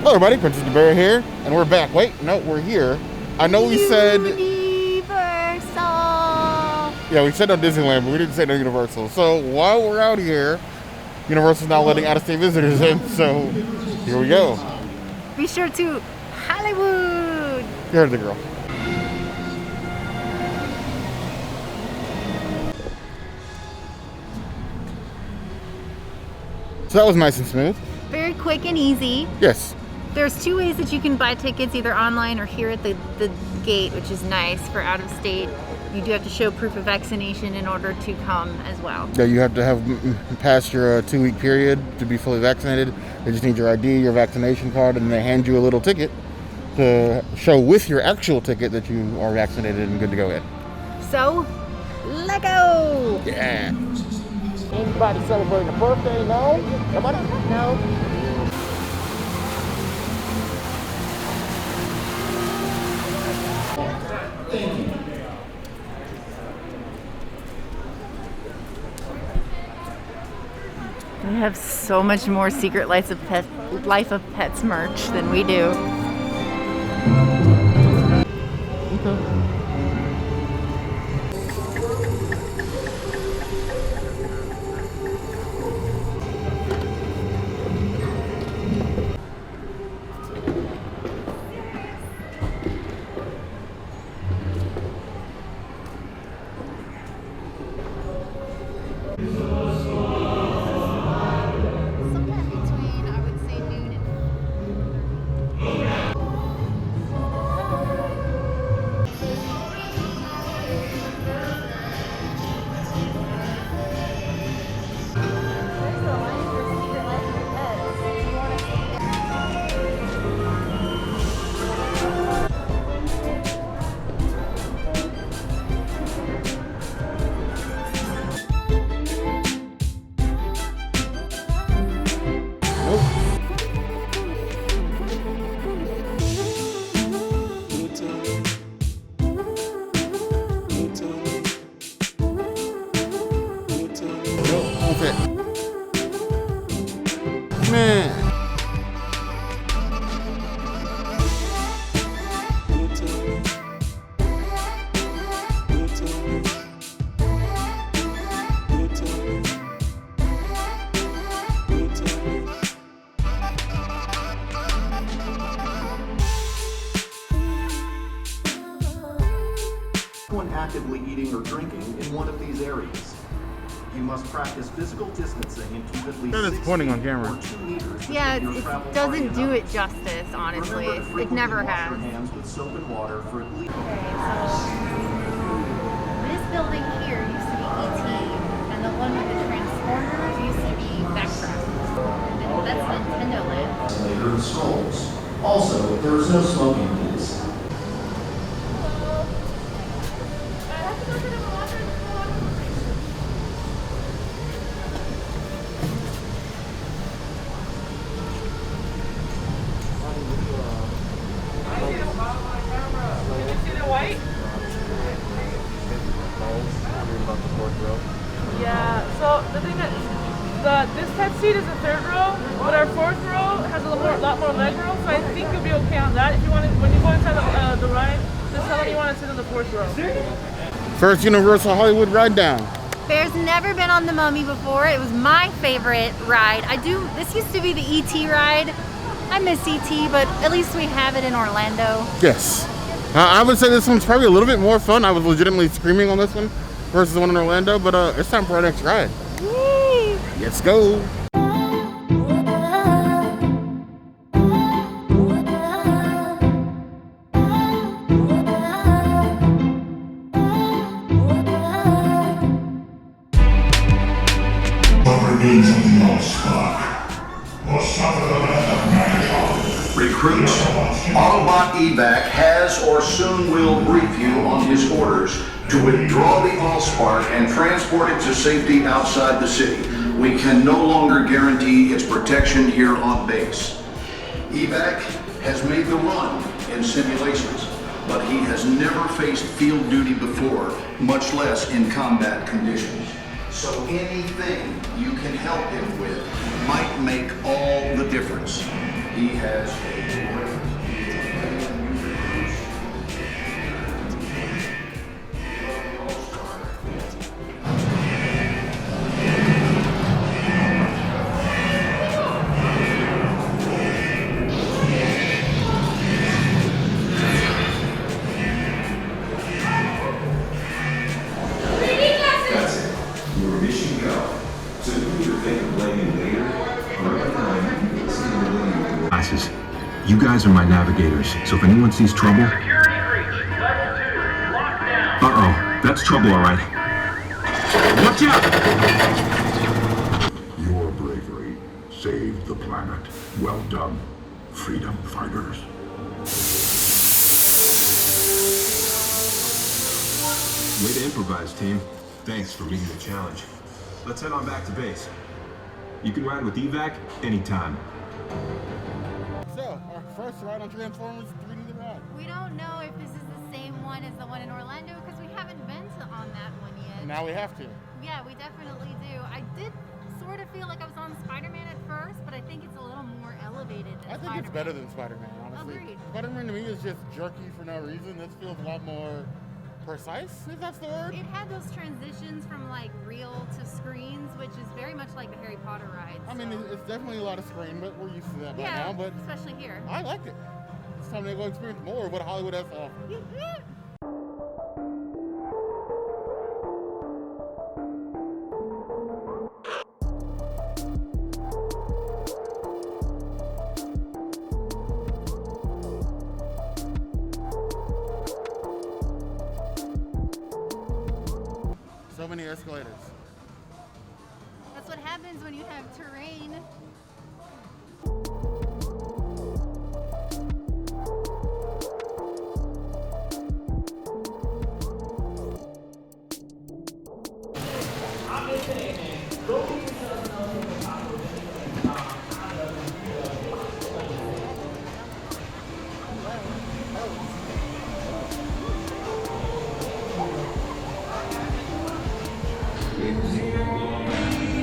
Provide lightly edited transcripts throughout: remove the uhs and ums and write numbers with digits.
Hello everybody, Princess the Bear here, and we're back. Wait, no, we're here. I know we said... Universal! Yeah, we said no Disneyland, but we didn't say no Universal. So while we're out here, Universal's now letting out-of-state visitors in, so here we go. Be sure to Hollywood! Here's the girl. So that was nice and smooth. Very quick and easy. Yes. There's two ways that you can buy tickets, either online or here at the gate, which is nice for out of state. You do have to show proof of vaccination in order to come as well. Yeah, you have to have passed your 2-week period to be fully vaccinated. They just need your ID, your vaccination card, and they hand you a little ticket to show with your actual ticket that you are vaccinated and good to go in. So, let go! Yeah. Anybody celebrating a birthday? No? Nobody? No. They have so much more Secret Life of Pets merch than we do. Okay. Man. When actively eating or drinking in one of these areas. You must practice physical distancing and keep at least That is 6 pointing on feet camera. or 2 meters Yeah, between your it travel doesn't party do and it others. justice, honestly. Remember to It frequently never wash has. your hands with soap and water for at least... Okay, so this building here used to be ET, and the one with the Transformers used to be Backtrack. And that's Nintendo Land. Later in scrolls. Also, there is no smoking rules. Yeah, so the thing is, this pet seat is the 3rd row, but our 4th row has a lot more leg room, so I think you'll be okay on that. If you want to, when you go inside the ride, just tell them you want to sit on the 4th row. First Universal Hollywood ride down. Bear's never been on the Mummy before. It was my favorite ride. This used to be the ET ride. I miss ET, but at least we have it in Orlando. Yes. I would say this one's probably a little bit more fun. I was legitimately screaming on this one versus the one in Orlando, but it's time for our next ride. Yay! Let's go. Recruits, Autobot evac has or soon will brief you on his orders to withdraw the Allspark and transport it to safety outside the city. We can no longer guarantee its protection here on base. Evac has made the run in simulations, but he has never faced field duty before, much less in combat conditions. So anything you can help him with might make all the difference. He has a great You guys are my navigators, so if anyone sees trouble... Uh-oh, that's trouble, all right. Watch out! Your bravery saved the planet. Well done, freedom fighters. Way to improvise, team. Thanks for meeting the challenge. Let's head on back to base. You can ride with evac anytime. So, our first ride on Transformers 3D ride. We don't know if this is the same one as the one in Orlando because we haven't been on that one yet. Now we have to. Yeah, we definitely do. I did sort of feel like I was on Spider-Man at first, but I think it's a little more elevated than I think it's better than Spider-Man, honestly. Agreed. Spider-Man to me is just jerky for no reason. This feels a lot more precise, if that's the word. It had those transitions from like real to screens, which is very much like the Harry Potter ride. I mean, it's definitely a lot of screen, but we're used to that by yeah, now. But especially here. I liked it. It's time to go experience more of what Hollywood has to offer. So many escalators. That's what happens when you have terrain.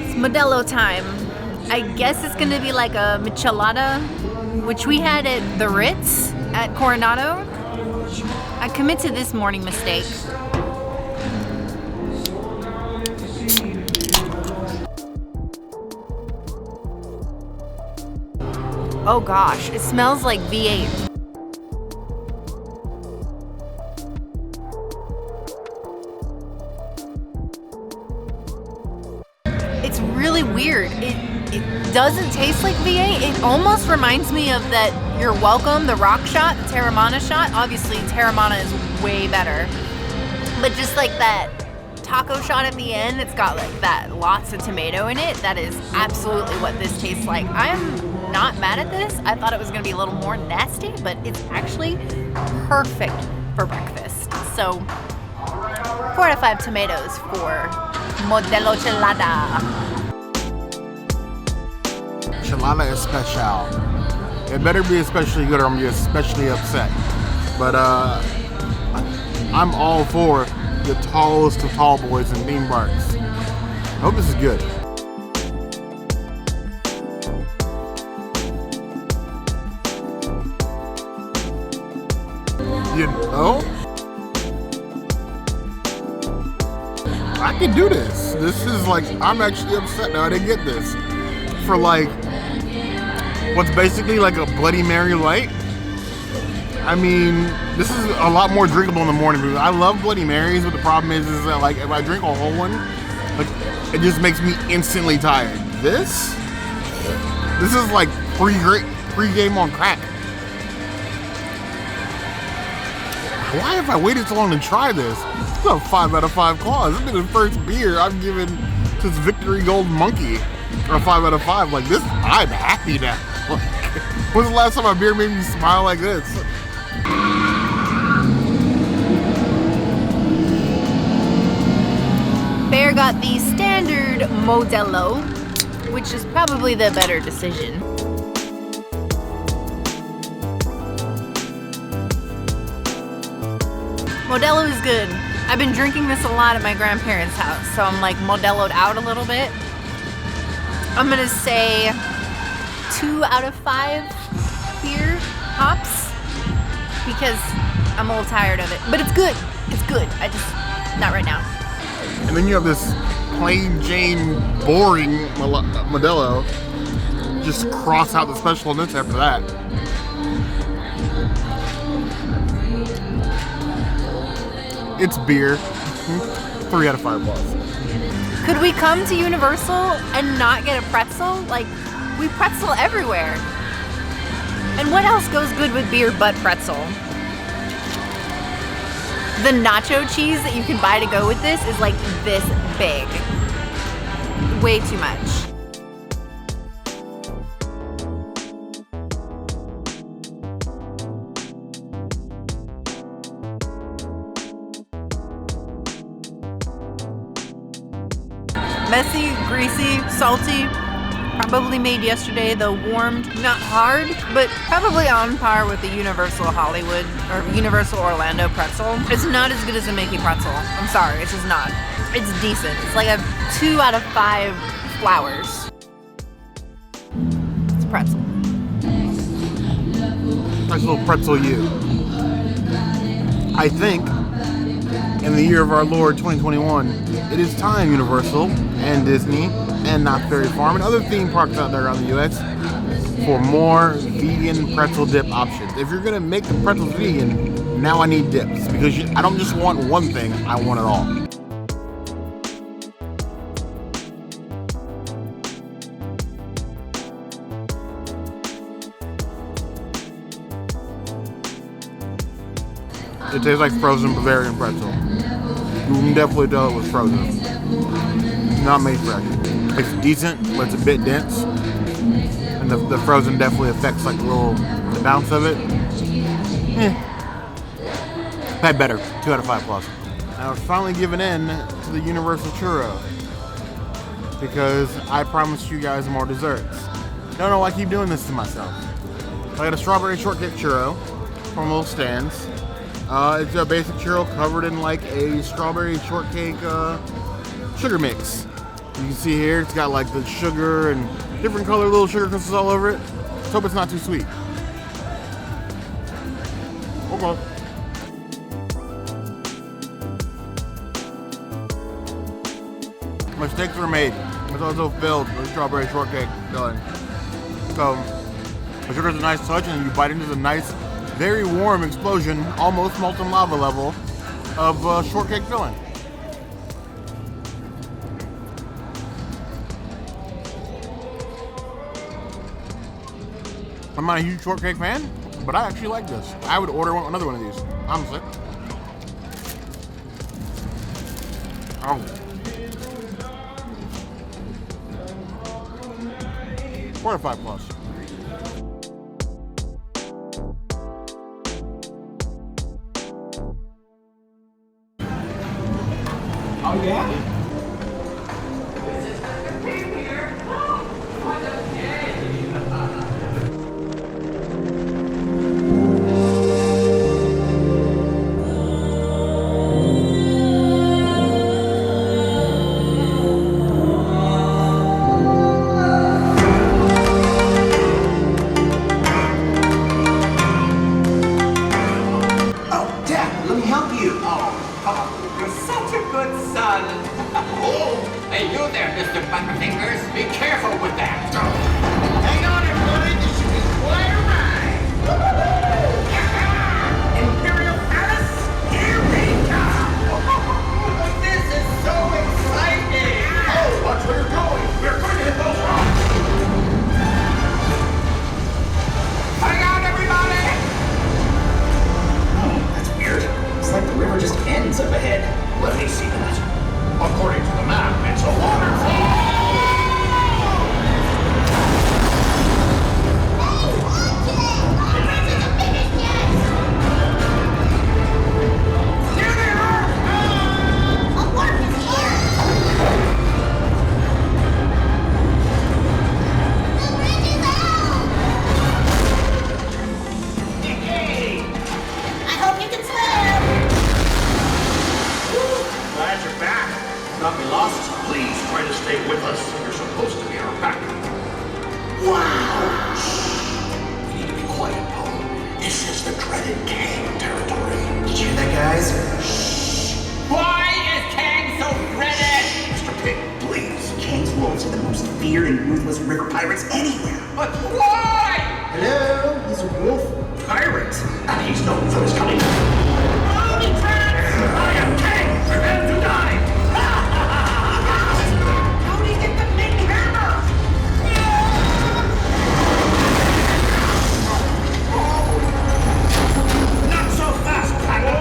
It's Modelo time. I guess it's gonna be like a chelada, which we had at the Ritz at Coronado. I commit to this morning mistake. Oh gosh, it smells like V8. It's really weird. It doesn't taste like V8. It almost reminds me of that You're Welcome, the rock shot, the Terramana shot. Obviously, Terramana is way better. But just like that taco shot at the end, it's got like that lots of tomato in it. That is absolutely what this tastes like. I'm not mad at this. I thought it was gonna be a little more nasty, but it's actually perfect for breakfast. So 4 out of 5 tomatoes for Modelo Chelada. Chelada is special. It better be especially good or I'm gonna be especially upset. But I'm all for the tallest of tall boys and theme parks. I hope this is good. You know? I can do this. This is like, I'm actually upset now I didn't get this. For like, what's basically like a Bloody Mary light. I mean, this is a lot more drinkable in the morning. I love Bloody Marys, but the problem is that like if I drink a whole one, like it just makes me instantly tired. This is like pre-game on crack. Why have I waited so long to try this? It's a 5 out of 5 claws. This has been the first beer I've given since Victory Gold Monkey. Or a 5 out of 5. Like this, I'm happy now. Like, when's the last time a beer made me smile like this? Bear got the standard Modelo, which is probably the better decision. Modelo is good. I've been drinking this a lot at my grandparents' house, so I'm like Modelo'd out a little bit. I'm gonna say 2 out of 5. because I'm a little tired of it. But it's good. It's good. Not right now. And then you have this plain Jane boring Modelo. Just cross out the specialness after that. It's beer. 3 out of 5 plus. Could we come to Universal and not get a pretzel? Like, we pretzel everywhere. And what else goes good with beer but pretzel? The nacho cheese that you can buy to go with this is like this big. Way too much. Messy, greasy, salty, probably made yesterday, though warmed. Not hard, but probably on par with the Universal Hollywood or Universal Orlando pretzel. It's not as good as a Mickey pretzel. I'm sorry, it's just not. It's decent. It's like a 2 out of 5 flowers. It's a pretzel. Nice little pretzel you. I think in the year of our Lord 2021, it is time, Universal and Disney and Knott's Berry Farm and other theme parks out there around the U.S. for more vegan pretzel dip options. If you're gonna make the pretzels vegan, now I need dips because I don't just want one thing, I want it all. It tastes like frozen Bavarian pretzel. You can definitely tell it was frozen. Not made fresh. It's decent, but it's a bit dense. And the frozen definitely affects like the bounce of it. Had better. 2 out of 5 plus. I was finally giving in to the Universal Churro because I promised you guys more desserts. Don't know why I keep doing this to myself. I got a strawberry shortcake churro from little stands. It's a basic churro covered in like a strawberry shortcake sugar mix. You can see here it's got like the sugar and different colored little sugar crystals all over it. Let's hope it's not too sweet. Okay. Mistakes were made. It's also filled with strawberry shortcake filling. So the sugar's a nice touch, and you bite into the nice, very warm explosion, almost molten lava level of shortcake filling. I'm not a huge shortcake fan, but I actually like this. I would order another one of these, honestly. Oh. 4 out of 5 plus. Oh yeah? Up ahead. weird and ruthless river pirates anywhere. But why? Hello? He's a wolf pirate. And he's known for his cunning. I am king! Prepare to die! How did he get the big hammer? Not so fast, Platinum!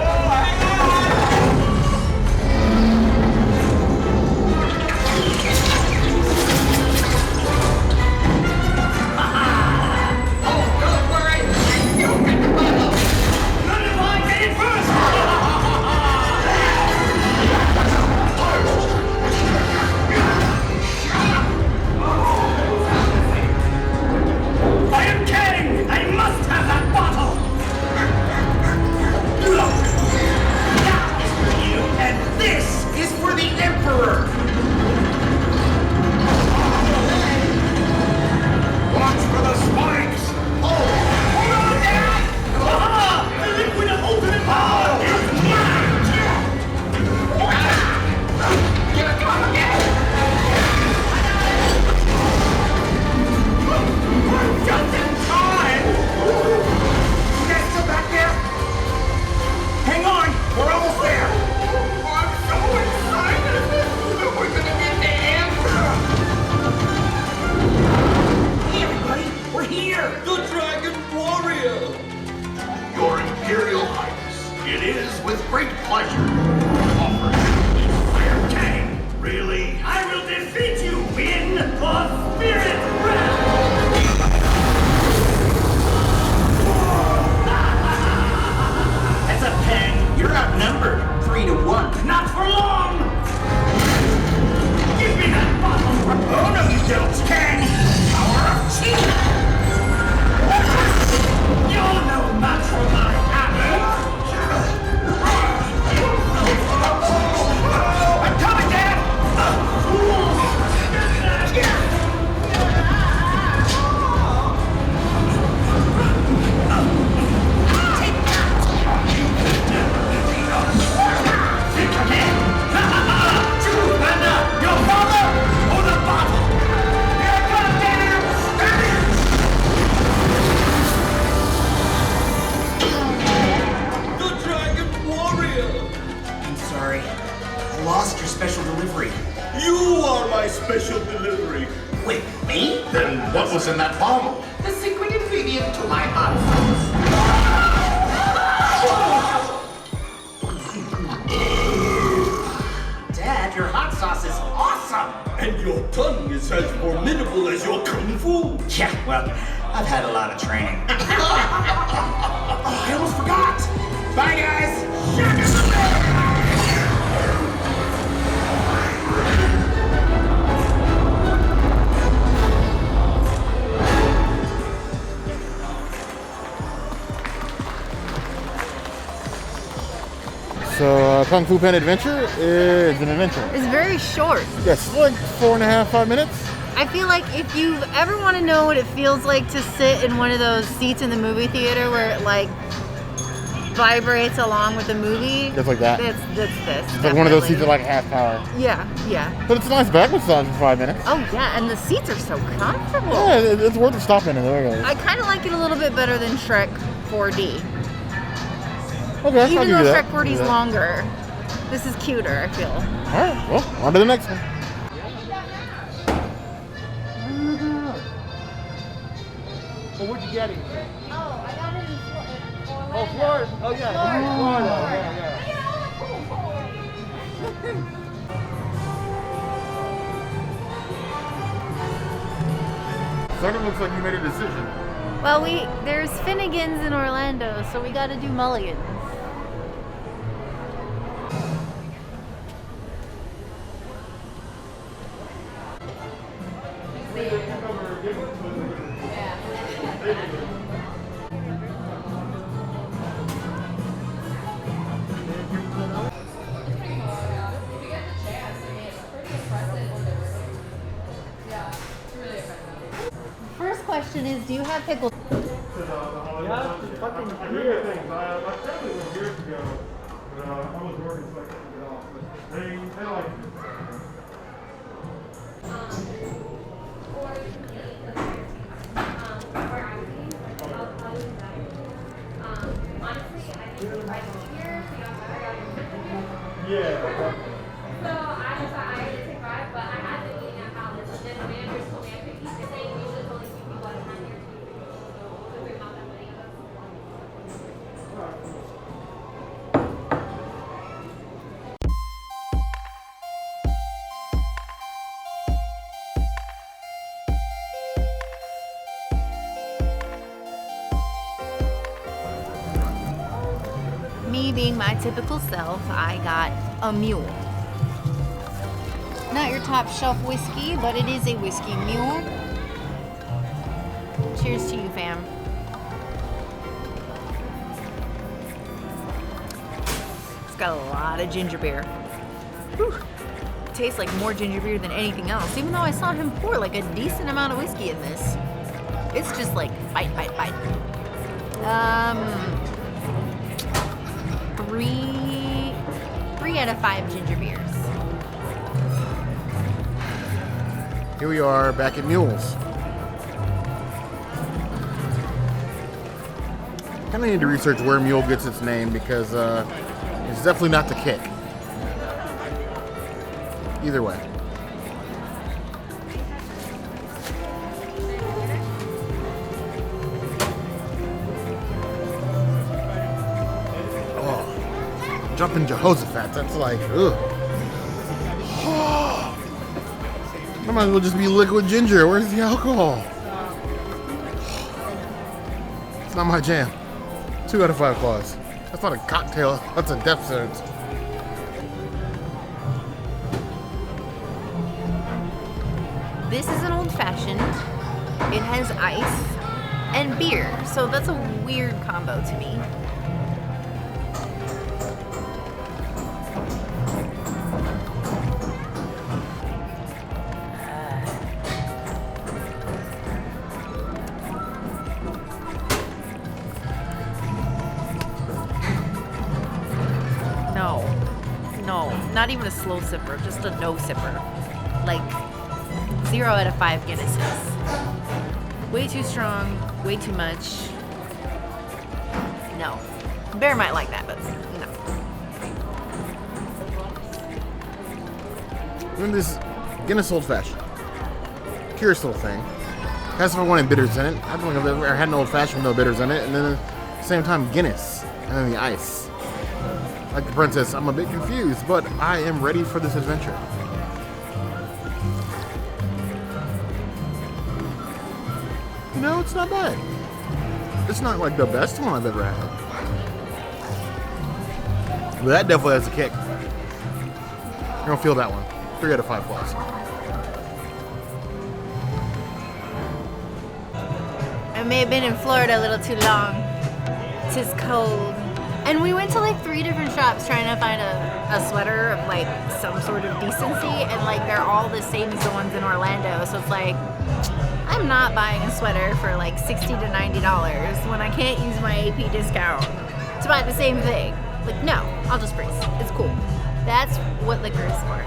So Kung Fu Pen Adventure is an adventure. It's very short. Yes, like 4.5, 5 minutes. I feel like if you ever want to know what it feels like to sit in one of those seats in the movie theater where it like vibrates along with the movie. Just like that. That's this. It's like one of those seats at like half power. Yeah. But it's a nice back massage for 5 minutes. Oh yeah, and the seats are so comfortable. Yeah, it's worth a stop in it. I kind of like it a little bit better than Shrek 4D. Okay, even though Shrek 4D is longer, this is cuter, I feel. Alright, well, on to the next one. Well, where'd you get it? Oh, I got it in Florida. Oh, Florida. Oh, yeah. Florida. Sort of looks like you made a decision. Well, there's Finnegan's in Orlando, so we got to do mulligans. First question is, do you have pickles? Yeah, fucking weird things. My family was years ago, but I was working so I couldn't get off. But they like it. Me being my typical self, I got a Mule. Not your top shelf whiskey, but it is a whiskey Mule. Cheers to you, fam. It's got a lot of ginger beer. Whew. Tastes like more ginger beer than anything else, even though I saw him pour like a decent amount of whiskey in this. It's just like bite, bite, bite. Three out of 5 ginger beers. Here we are back at Mule's. Kind of need to research where Mule gets its name because it's definitely not the kick. Either way. Jumping Jehoshaphat, that's like, ugh. I might as well just be liquid ginger. Where's the alcohol? It's not my jam. 2 out of 5 claws. That's not a cocktail, that's a death sentence. This is an old fashioned. It has ice and beer, so that's a weird combo to me. Not even a slow sipper, just a no sipper. Like 0 out of 5 Guinnesses. Way too strong, way too much. No. Bear might like that, but no. Doing this Guinness Old Fashioned. Curious little thing. Has if I wanted bitters in it. I don't think I've ever had an Old Fashioned with no bitters in it. And then at the same time, Guinness. And then the ice. Like the princess, I'm a bit confused, but I am ready for this adventure. You know, it's not bad. It's not like the best one I've ever had. But that definitely has a kick. You're gonna feel that one. 3 out of 5 plus. I may have been in Florida a little too long. 'Tis cold. And we went to like 3 different shops trying to find a sweater of like some sort of decency, and like they're all the same as the ones in Orlando. So it's like, I'm not buying a sweater for like $60 to $90 when I can't use my AP discount to buy the same thing. Like, no, I'll just freeze. It's cool. That's what liquor is for.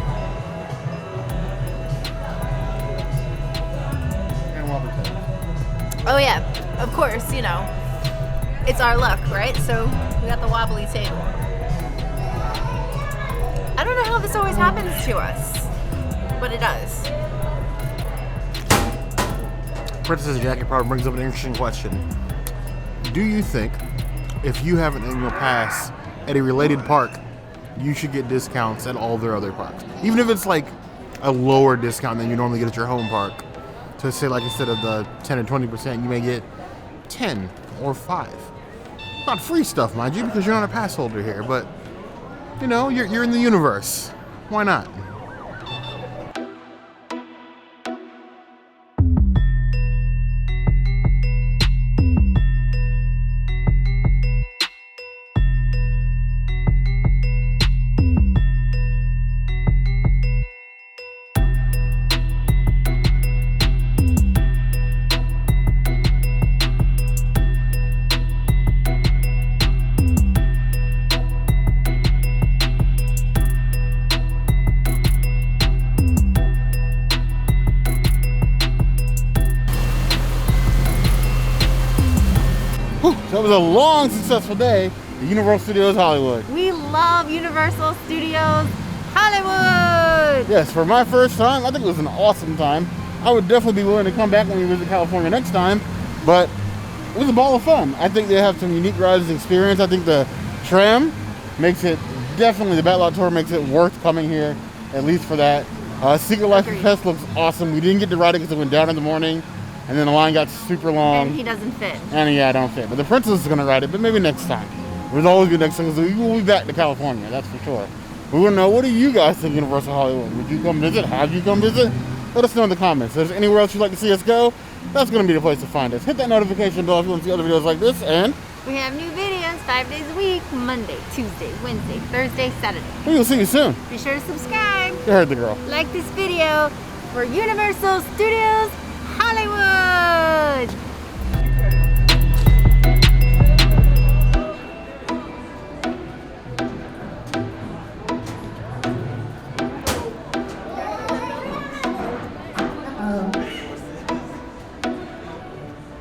And Watertown. Oh yeah, of course, you know. It's our luck, right? So we got the wobbly table. I don't know how this always happens to us, but it does. Princess Jacket probably brings up an interesting question. Do you think if you have an annual pass at a related park, you should get discounts at all their other parks? Even if it's like a lower discount than you normally get at your home park. To say like instead of the 10 or 20%, you may get 10 or 5. Not free stuff, mind you, because you're not a pass holder here, but you know, you're in the universe. Why not? Whew, that was a long, successful day at Universal Studios Hollywood. We love Universal Studios Hollywood. Yes, for my first time, I think it was an awesome time. I would definitely be willing to come back when we visit California next time, but it was a ball of fun. I think they have some unique rides and experience. I think the tram makes it, definitely the Bat Tour makes it worth coming here, at least for that. Secret Life of Pets looks awesome. We didn't get to ride it because it went down in the morning, and then the line got super long. And he doesn't fit. And yeah, I don't fit. But the Princess is going to ride it, but maybe next time. There's always be next time, because we will be back to California, that's for sure. We want to know, what do you guys think of Universal Hollywood? Would you come visit? Have you come visit? Let us know in the comments. If there's anywhere else you'd like to see us go, that's going to be the place to find us. Hit that notification bell if you want to see other videos like this, and we have new videos 5 days a week, Monday, Tuesday, Wednesday, Thursday, Saturday. We will see you soon. Be sure to subscribe. You heard the girl. Like this video for Universal Studios Hollywood.